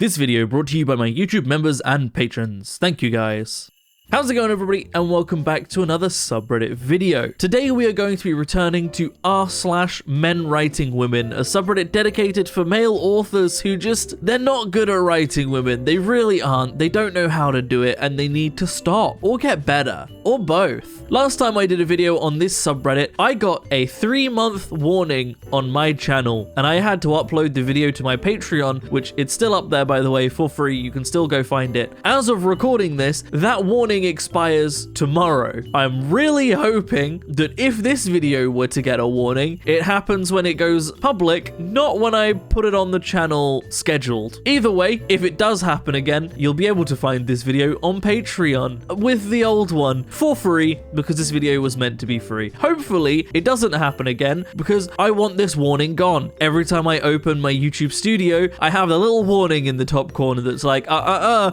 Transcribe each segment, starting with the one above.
This video brought to you by my YouTube members and patrons. Thank you guys. How's it going, everybody, and welcome back to another subreddit video. Today we are going to be returning to r/menwritingwomen, a subreddit dedicated for male authors who they're not good at writing women. They really aren't. They don't know how to do it, and they need to stop or get better, or both. Last time I did a video on this subreddit, I got a 3-month warning on my channel, and I had to upload the video to my Patreon, which it's still up there, by the way, for free. You can still go find it. As of recording this, that warning expires tomorrow. I'm really hoping that if this video were to get a warning, it happens when it goes public, not when I put it on the channel scheduled. Either way, if it does happen again, you'll be able to find this video on Patreon with the old one for free, because this video was meant to be free. Hopefully, it doesn't happen again, because I want this warning gone. Every time I open my YouTube studio, I have a little warning in the top corner that's like,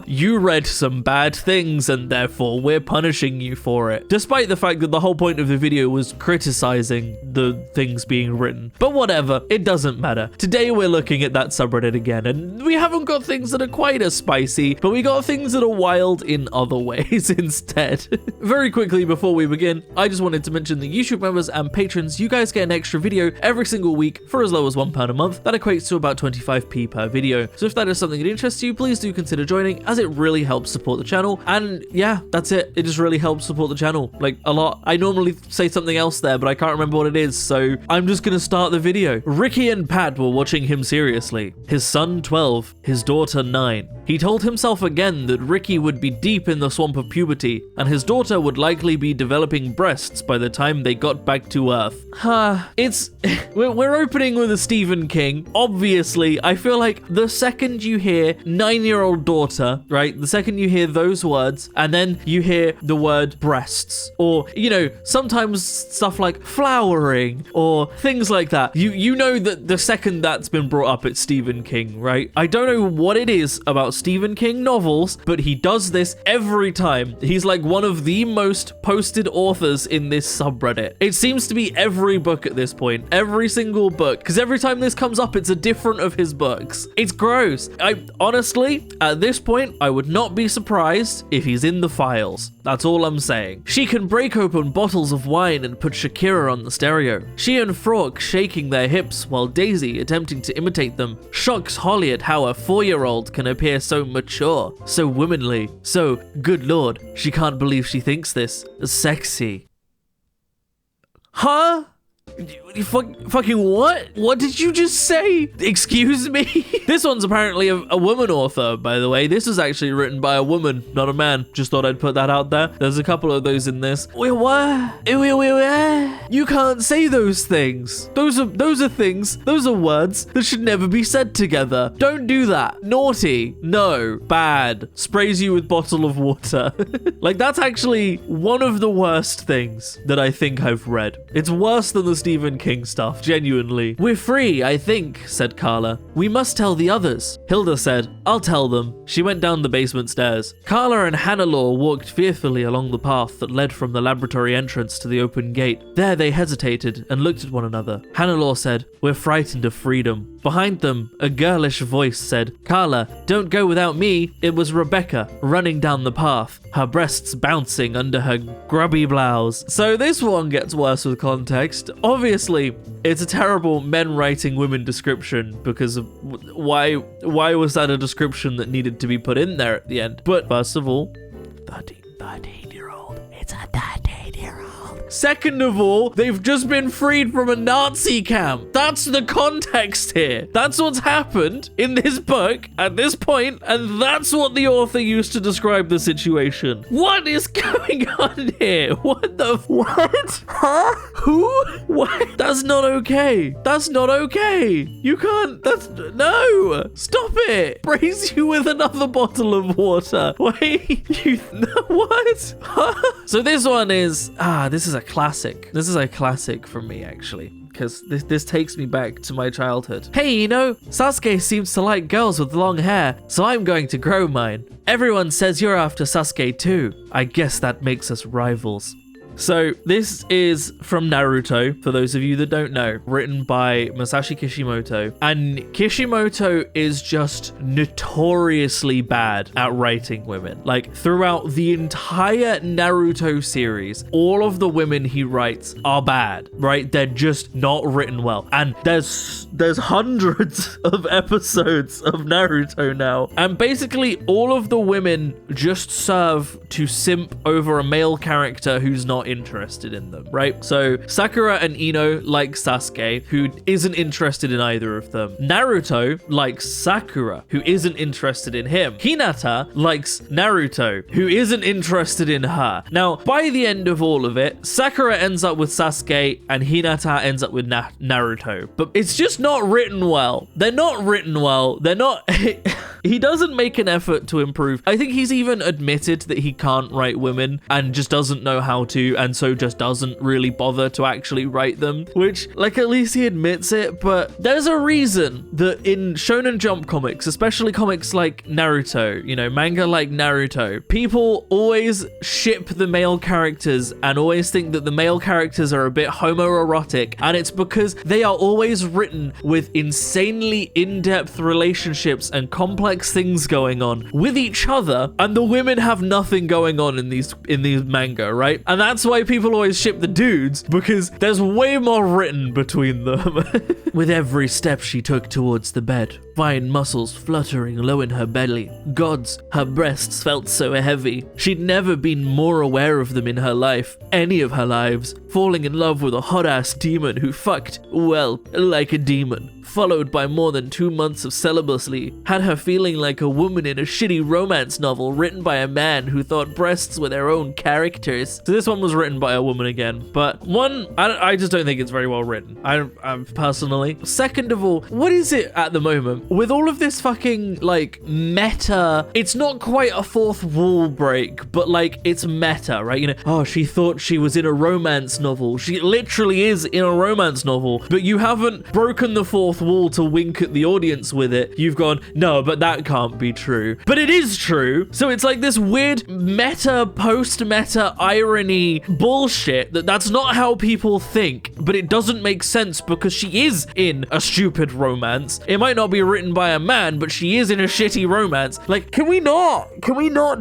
you read some bad things and therefore we're punishing you for it. Despite the fact that the whole point of the video was criticizing the things being written. But whatever, it doesn't matter. Today we're looking at that subreddit again, and we haven't got things that are quite as spicy, but we got things that are wild in other ways instead. Very quickly before we begin, I just wanted to mention the YouTube members and patrons, you guys get an extra video every single week for as low as £1 a month. That equates to about 25p per video. So if that is something that interests you, please do consider joining, as it really helps support the channel. And yeah, that's it. It just really helps support the channel, like, a lot. I normally say something else there, but I can't remember what it is, so I'm just gonna start the video. Ricky and Pat were watching him seriously. His son 12, his daughter 9. He told himself again that Ricky would be deep in the swamp of puberty, and his daughter would likely be developing breasts by the time they got back to Earth. We're opening with a Stephen King. Obviously, I feel like the second you hear 9-year-old daughter, right? The second you hear those words, and then you hear the word breasts, or, you know, sometimes stuff like flowering or things like that. You know that the second that's been brought up, it's Stephen King, right? I don't know what it is about Stephen King novels, but he does this every time. He's like one of the most posted authors in this subreddit. It seems to be every book at this point, every single book, because every time this comes up, it's a different of his books. It's gross. I honestly, at this point, I would not be surprised if he's in the files. That's all I'm saying. She can break open bottles of wine and put Shakira on the stereo. She and Frog shaking their hips while Daisy, attempting to imitate them, shocks Holly at how a 4-year-old can appear so mature, so womanly, so, good lord, she can't believe she thinks this. Sexy. Huh? You fucking what? What did you just say? Excuse me? This one's apparently a woman author, by the way. This was actually written by a woman, not a man. Just thought I'd put that out there. There's a couple of those in this. Wait, what? You can't say those things. Those are things. Those are words that should never be said together. Don't do that. Naughty. No. Bad. Sprays you with bottle of water. Like, that's actually one of the worst things that I think I've read. It's worse than the Stephen King stuff, genuinely. We're free, I think, said Carla. We must tell the others. Hilda said, I'll tell them. She went down the basement stairs. Carla and Hannah-Law walked fearfully along the path that led from the laboratory entrance to the open gate. There they hesitated and looked at one another. Hannah-Law said, we're frightened of freedom. Behind them, a girlish voice said, Carla, don't go without me. It was Rebecca, running down the path, her breasts bouncing under her grubby blouse. So this one gets worse with context. Obviously, it's a terrible men writing women description, because of why was that a description that needed to be put in there at the end? But first of all, 13-year-old. It's a 13-year-old. Second of all, they've just been freed from a Nazi camp. That's the context here. That's what's happened in this book at this point, and that's what the author used to describe the situation. What is going on here? What? Huh? Who? What? That's not okay. That's not okay. You can't. No. Stop it. Sprays you with another bottle of water. Wait. What? Huh? So this one is, this is a classic. This is a classic for me, actually, because this takes me back to my childhood. Hey, you know, Sasuke seems to like girls with long hair, so I'm going to grow mine. Everyone says you're after Sasuke too. I guess that makes us rivals. So this is from Naruto, for those of you that don't know, written by Masashi Kishimoto. And Kishimoto is just notoriously bad at writing women. Like, throughout the entire Naruto series, all of the women he writes are bad, right? They're just not written well. And there's hundreds of episodes of Naruto now. And basically all of the women just serve to simp over a male character who's not interested in them, right? So Sakura and Ino like Sasuke, who isn't interested in either of them. Naruto likes Sakura, who isn't interested in him. Hinata likes Naruto, who isn't interested in her. Now, by the end of all of it, Sakura ends up with Sasuke and Hinata ends up with Naruto. But it's just not written well. They're not written well. They're not... He doesn't make an effort to improve. I think he's even admitted that he can't write women and just doesn't know how to, and so just doesn't really bother to actually write them, which, like, at least he admits it. But there's a reason that in Shonen Jump comics, especially comics like Naruto, you know, manga like Naruto, people always ship the male characters and always think that the male characters are a bit homoerotic, and it's because they are always written with insanely in-depth relationships and complex things going on with each other, and the women have nothing going on in these manga, right? And that's why people always ship the dudes, because there's way more written between them. With every step she took towards the bed, fine muscles fluttering low in her belly. Gods, her breasts felt so heavy. She'd never been more aware of them in her life, any of her lives. Falling in love with a hot-ass demon who fucked, well, like a demon. Followed by more than 2 months of celibacy, had her feeling like a woman in a shitty romance novel written by a man who thought breasts were their own characters. So this one was written by a woman again, but I just don't think it's very well written. I personally. Second of all, what is it at the moment with all of this fucking like meta? It's not quite a fourth wall break, but like it's meta, right? You know, oh, she thought she was in a romance novel. She literally is in a romance novel, but you haven't broken the fourth wall to wink at the audience with it. You've gone, no, but that can't be true. But it is true. So it's like this weird meta, post-meta irony bullshit that's not how people think, but it doesn't make sense because she is in a stupid romance. It might not be written by a man, but she is in a shitty romance. Like, can we not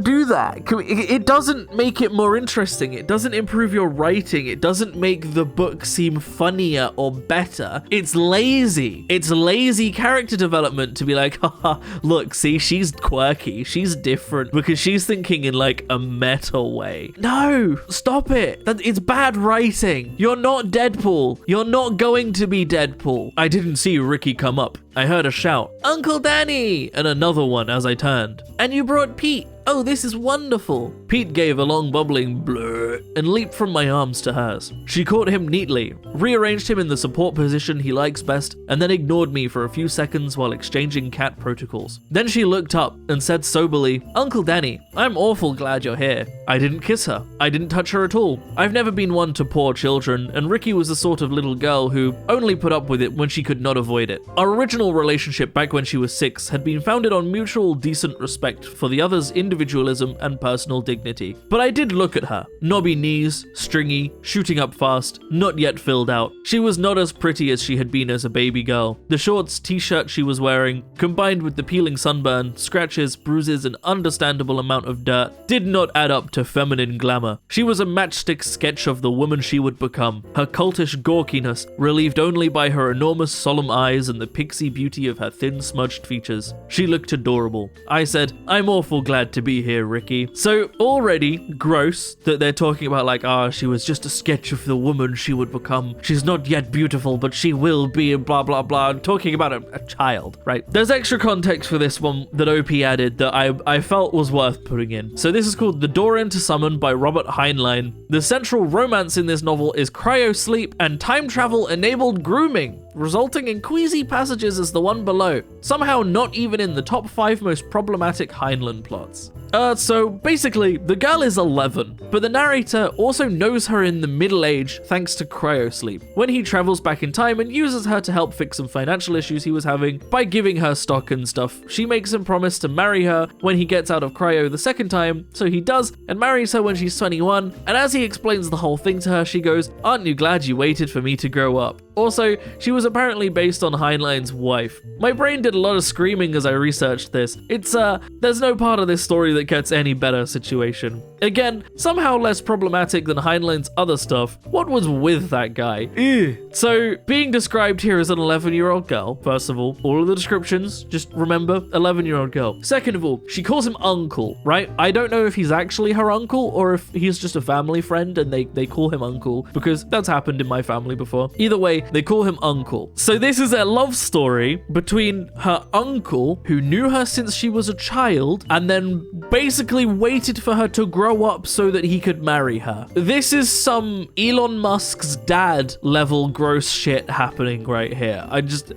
do that? It doesn't make it more interesting. It doesn't improve your writing. It doesn't make the book seem funnier or better. It's lazy. It's lazy character development to be like, haha, look, see, she's quirky, she's different because she's thinking in like a meta way. No, stop it. It's bad writing. You're not Deadpool. You're not going to be Deadpool. I didn't see Ricky come up. I heard a shout, Uncle Danny, and another one as I turned. And you brought Pete. Oh, this is wonderful. Pete gave a long bubbling blur and leaped from my arms to hers. She caught him neatly, rearranged him in the support position he likes best, and then ignored me for a few seconds while exchanging cat protocols. Then she looked up and said soberly, Uncle Danny, I'm awful glad you're here. I didn't kiss her. I didn't touch her at all. I've never been one to poor children, and Ricky was the sort of little girl who only put up with it when she could not avoid it. Our original relationship back when she was 6 had been founded on mutual decent respect for the other's individualism and personal dignity. But I did look at her. Knobby knees, stringy, shooting up fast, not yet filled out. She was not as pretty as she had been as a baby girl. The shorts, t-shirt she was wearing, combined with the peeling sunburn, scratches, bruises, and understandable amount of dirt, did not add up to feminine glamour. She was a matchstick sketch of the woman she would become, her cultish gawkiness relieved only by her enormous solemn eyes and the pixie beauty of her thin smudged features. She looked adorable. I said, I'm awful glad to be here, Ricky. So already gross that they're talking about like, she was just a sketch of the woman she would become. She's not yet beautiful, but she will be, blah, blah, blah. Talking about a child, right? There's extra context for this one that OP added that I felt was worth putting in. So this is called The Door into Summon by Robert Heinlein. The central romance in this novel is cryo-sleep and time travel-enabled grooming, resulting in queasy passages as the one below, somehow not even in the top 5 most problematic Heinlein plots. So basically, the girl is 11, but the narrator also knows her in the middle age thanks to cryosleep, when he travels back in time and uses her to help fix some financial issues he was having by giving her stock and stuff. She makes him promise to marry her when he gets out of cryo the second time, so he does, and marries her when she's 21, and as he explains the whole thing to her, she goes, "Aren't you glad you waited for me to grow up?" Also, she was apparently based on Heinlein's wife. My brain did a lot of screaming as I researched this. There's no part of this story that gets any better situation. Again, somehow less problematic than Heinlein's other stuff. What was with that guy? Ew. So, being described here as an 11-year-old girl, first of all of the descriptions, just remember, 11-year-old girl. Second of all, she calls him uncle, right? I don't know if he's actually her uncle or if he's just a family friend and they call him uncle, because that's happened in my family before. Either way, they call him uncle. So this is a love story between her uncle, who knew her since she was a child, and then basically waited for her to grow up so that he could marry her. This is some Elon Musk's dad level gross shit happening right here.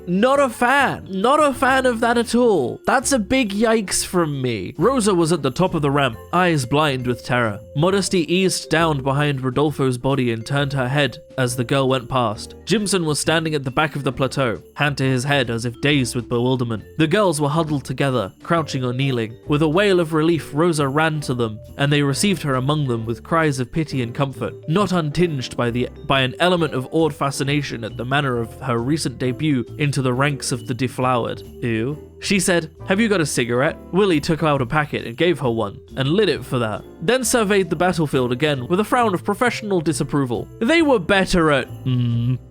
Not a fan of that at all. That's a big yikes from me. Rosa was at the top of the ramp, eyes blind with terror. Modesty eased down behind Rodolfo's body and turned her head as the girl went past. Jimson was standing at the back of the plateau, hand to his head as if dazed with bewilderment. The girls were huddled together, crouching or kneeling. With a wail of relief, Rosa ran to them, and they received her among them with cries of pity and comfort, not untinged by an element of awed fascination at the manner of her recent debut into the ranks of the deflowered. Ew. She said, "Have you got a cigarette?" Willie took out a packet and gave her one, and lit it for that. Then surveyed the battlefield again with a frown of professional disapproval. "They were better at..."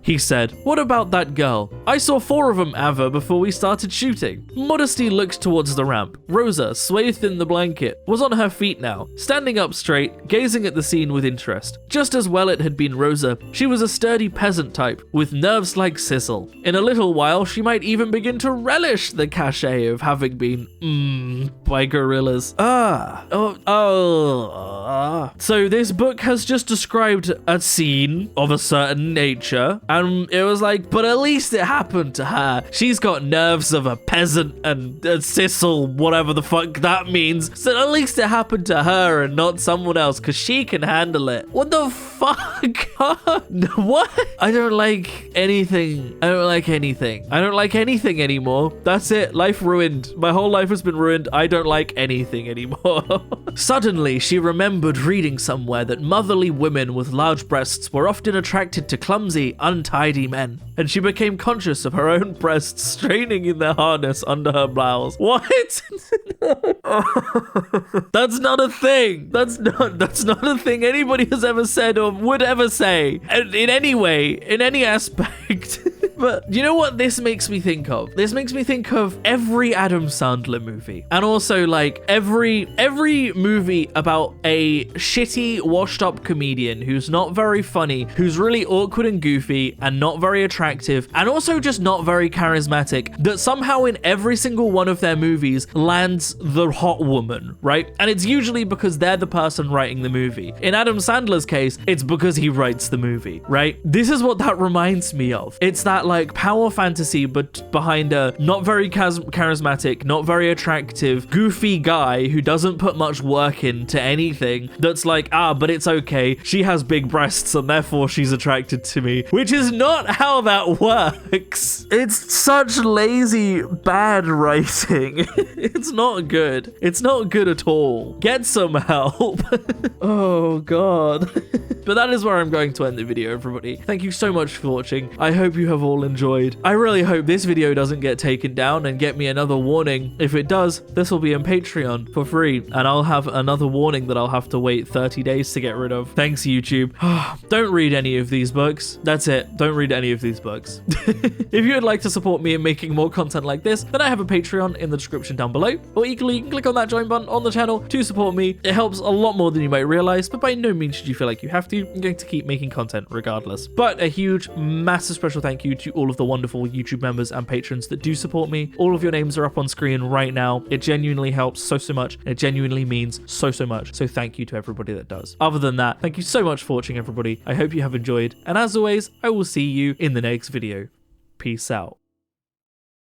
he said. "What about that girl? I saw 4 of them, Ava, before we started shooting." Modesty looked towards the ramp. Rosa, swathed in the blanket, was on her feet now, standing up straight, gazing at the scene with interest. Just as well it had been Rosa. She was a sturdy peasant type, with nerves like sizzle. In a little while, she might even begin to relish the cachet of having been by gorillas. So this book has just described a scene of a certain nature, and it was like, but at least it happened to her. She's got nerves of a peasant and a sizzle, whatever the fuck that means. So at least it happened to her and not someone else, because she can handle it. What the fuck? What? I don't like anything. I don't like anything anymore. That's it. Life ruined. My whole life has been ruined. I don't like anything anymore. Suddenly, she remembered reading somewhere that motherly women with large breasts were often attracted to clumsy, untidy men, and she became conscious of her own breasts straining in their harness under her blouse. What? That's not a thing. That's not a thing anybody has ever said or would ever say in any way, in any aspect. But you know what this makes me think of? This makes me think of every Adam Sandler movie. And also like every movie about a shitty washed up comedian who's not very funny, who's really awkward and goofy and not very attractive and also just not very charismatic, that somehow in every single one of their movies lands the hot woman, right? And it's usually because they're the person writing the movie. In Adam Sandler's case, it's because he writes the movie, right? This is what that reminds me of. It's that like power fantasy, but behind a not very charismatic, not very attractive, goofy guy who doesn't put much work into anything, that's like, but it's okay. She has big breasts and therefore she's attracted to me, which is not how that works. It's such lazy, bad writing. It's not good. It's not good at all. Get some help. Oh God. But that is where I'm going to end the video, everybody. Thank you so much for watching. I hope you have all enjoyed. I really hope this video doesn't get taken down and get me another warning. If it does, this will be on Patreon for free, and I'll have another warning that I'll have to wait 30 days to get rid of. Thanks, YouTube. Don't read any of these books. That's it. Don't read any of these books. If you would like to support me in making more content like this, then I have a Patreon in the description down below, or equally, you can click on that join button on the channel to support me. It helps a lot more than you might realize, but by no means should you feel like you have to. I'm going to keep making content regardless. But a huge, massive special thank you to all of the wonderful YouTube members and patrons that do support me. All of your names are up on screen right now. It genuinely helps so much. And it genuinely means so much. So thank you to everybody that does. Other than that, thank you so much for watching, everybody. I hope you have enjoyed. And as always, I will see you in the next video. Peace out.